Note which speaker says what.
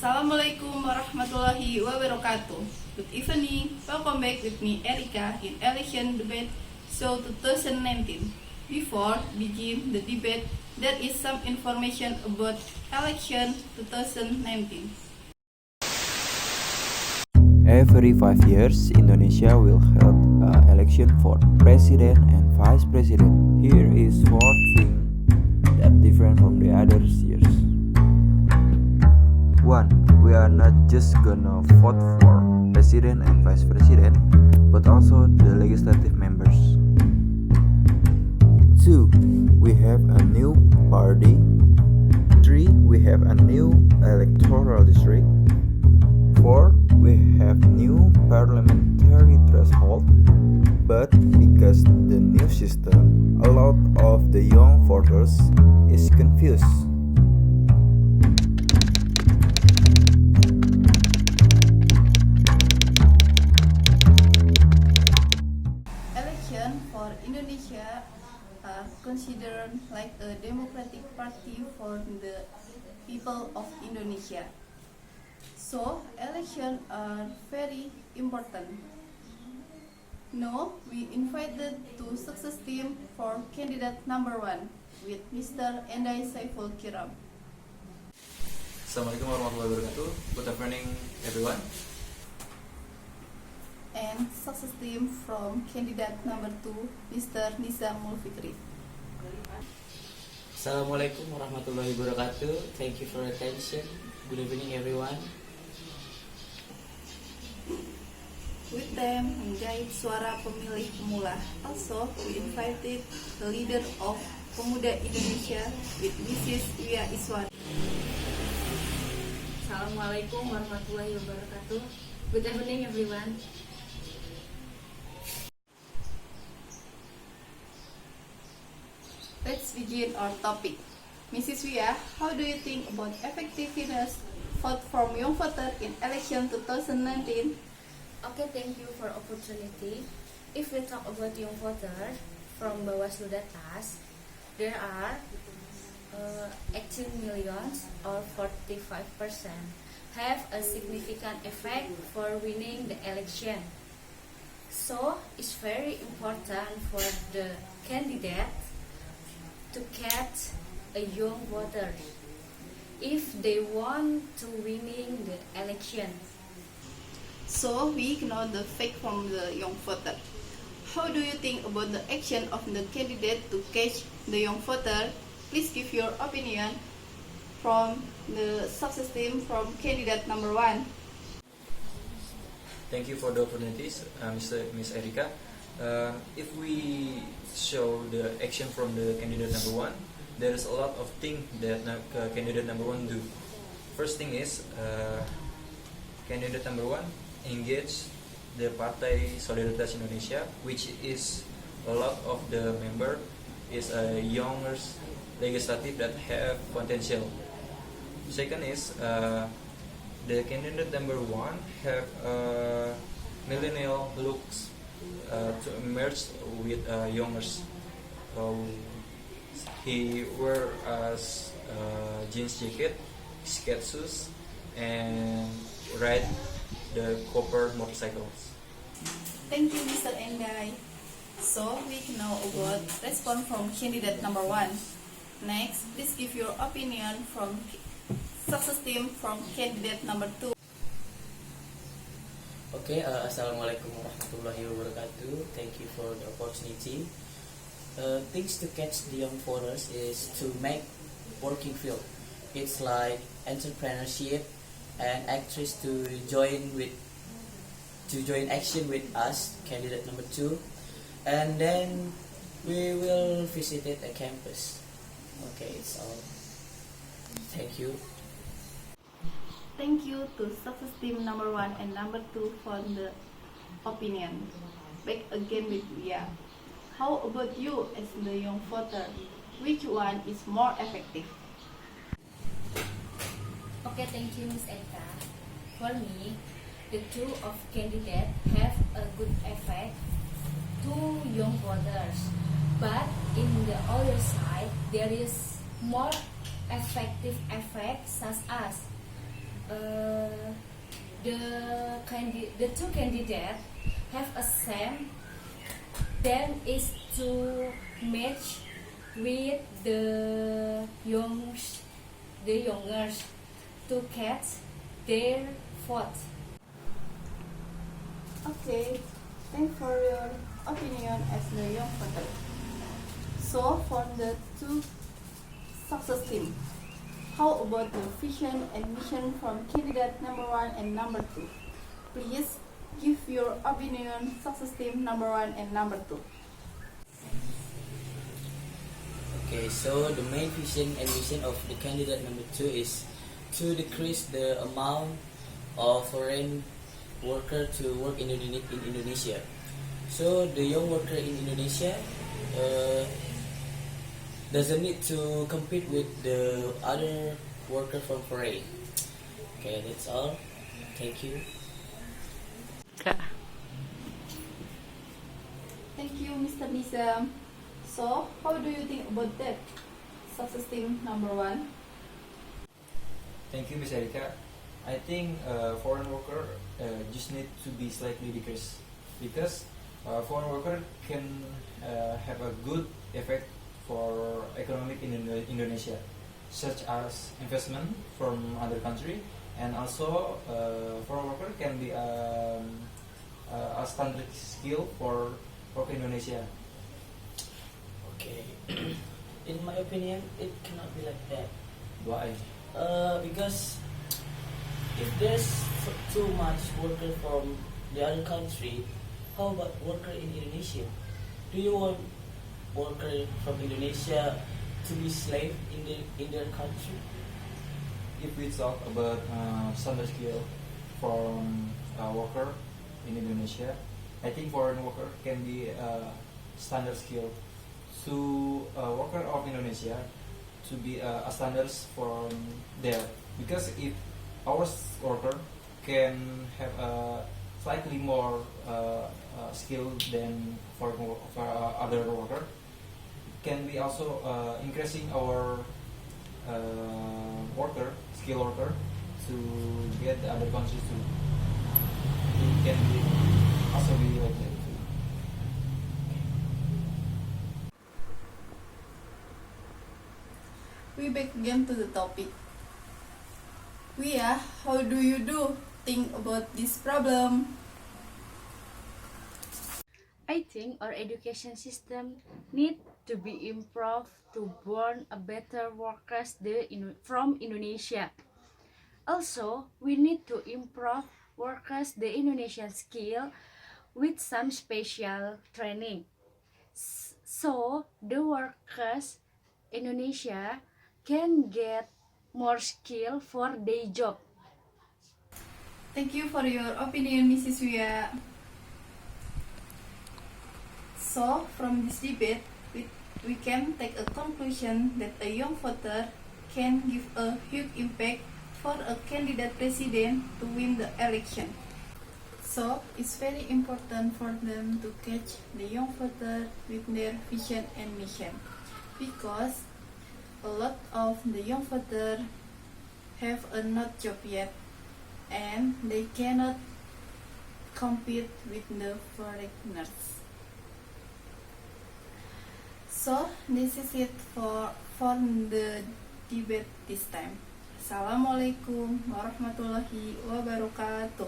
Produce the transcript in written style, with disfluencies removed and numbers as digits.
Speaker 1: Assalamualaikum warahmatullahi wabarakatuh. Good evening. Welcome back with me Erika in Election Debate Show 2019. Before begin the debate, there is some information about Election 2019.
Speaker 2: Every 5 years, Indonesia will hold election for president and vice president. Here is 4 things that different from the other years. 1. We are not just gonna vote for president and vice president, but also the legislative members. 2. We have a new party. 3. We have a new electoral district. 4. We have new parliamentary threshold, but because the new system, a lot of the young voters is confused.
Speaker 1: Election for Indonesia are considered like a democratic party for the people of Indonesia. So, elections are very important. Now, we invited to success team for candidate number 1 with Mr. Enday Saiful Qiram.
Speaker 3: Assalamualaikum warahmatullahi wabarakatuh. Good evening, everyone.
Speaker 1: And success team from candidate number 2, Mr. Nizam Mulfikri.
Speaker 4: Assalamualaikum warahmatullahi wabarakatuh. Thank you for your attention. Good evening, everyone.
Speaker 1: With them, menggait suara pemilih pemula. Also, we invited the leader of Pemuda Indonesia with Mrs. Wiya Iswari.
Speaker 5: Assalamualaikum warahmatullahi wabarakatuh. Good evening, everyone.
Speaker 1: Let's begin our topic. Mrs. Wiya, how do you think about effectiveness vote from young voter in election 2019?
Speaker 5: Okay, thank you for opportunity. If we talk about young voter from Bawaslu data, there are 18 millions or 45% have a significant effect for winning the election. So it's very important for the candidate to catch a young voter if they want to winning the election.
Speaker 1: So we ignore the fake from the young voter. How do you think about the action of the candidate to catch the young voter? Please give your opinion from the success team from candidate number 1.
Speaker 3: Thank you for the opportunities, Miss Erika. If we show the action from the candidate number 1, there is a lot of things that candidate number 1 do. First thing is, candidate number 1 engage the Partai Solidaritas Indonesia, which is a lot of the member is a younger legislative that have potential. Second is the candidate number 1 have millennial looks to merge with youngers. He wear jeans jacket, skate shoes, and ride the copper motorcycles.
Speaker 1: Thank you, Mr. Enday. So we know about response from candidate number 1. Next, please give your opinion from success team from candidate number 2.
Speaker 4: Okay, Assalamualaikum warahmatullahi wabarakatuh. Thank you for the opportunity. Things to catch the young voters is to make working field. It's like entrepreneurship and actress to join action with us, candidate number 2, and then we will visit a campus. Okay, it's all. Thank you.
Speaker 1: Thank you to success team number 1 and number 2 for the opinion. Back again with Wiya. How about you as the young voter? Which one is more effective?
Speaker 5: Okay, thank you, Miss Erika. For me, the two of candidates have a good effect to young voters, but in the other side, there is more effective effect such as the two candidates have a same, then is to match with the youngers to catch their vote.
Speaker 1: Okay, thanks for your opinion as the young voter. So, for the two success team, how about the vision and mission from candidate number 1 and number 2? Please give your opinion, success team number 1 and number 2.
Speaker 4: Okay, so the main vision and mission of the candidate number 2 is to decrease the amount of foreign worker to work in Indonesia. So the young worker in Indonesia doesn't need to compete with the other worker from foreign. Okay, that's all. Thank you.
Speaker 1: Thank you, Mr. Nizam. So, how do you think about that? Success team number 1.
Speaker 3: Thank you, Miss Erika. I think foreign worker just need to be slightly decreased because foreign worker can have a good effect for economic in Indonesia, such as investment from other country, and also foreign worker can be a standard skill for work in Indonesia.
Speaker 4: Okay. In my opinion, it cannot be like that.
Speaker 3: Why?
Speaker 4: Because if there's too much worker from the other country, how about worker in Indonesia? Do you want worker from Indonesia to be slave in their country?
Speaker 3: If we talk about standard skill from worker in Indonesia, I think foreign worker can be standard skill to worker of Indonesia to be a standards from there, because if our worker can have a slightly more skill than for other worker, can be also increasing our skill worker to get the other countries to. It can be also be like that too.
Speaker 1: We back again to the topic. Wiya, how do you think about this problem?
Speaker 5: I think our education system need to be improved to born a better workers from Indonesia. Also, we need to improve workers the Indonesian skill with some special training. So the workers Indonesia can get more skill for their job.
Speaker 1: Thank you for your opinion, Mrs. Wiya. So, from this debate, we can take a conclusion that a young voter can give a huge impact for a candidate president to win the election. So, it's very important for them to catch the young voter with their vision and mission, because a lot of the young voter have a not job yet, and they cannot compete with the foreigners. So this is it for the debate this time. Assalamualaikum warahmatullahi wabarakatuh.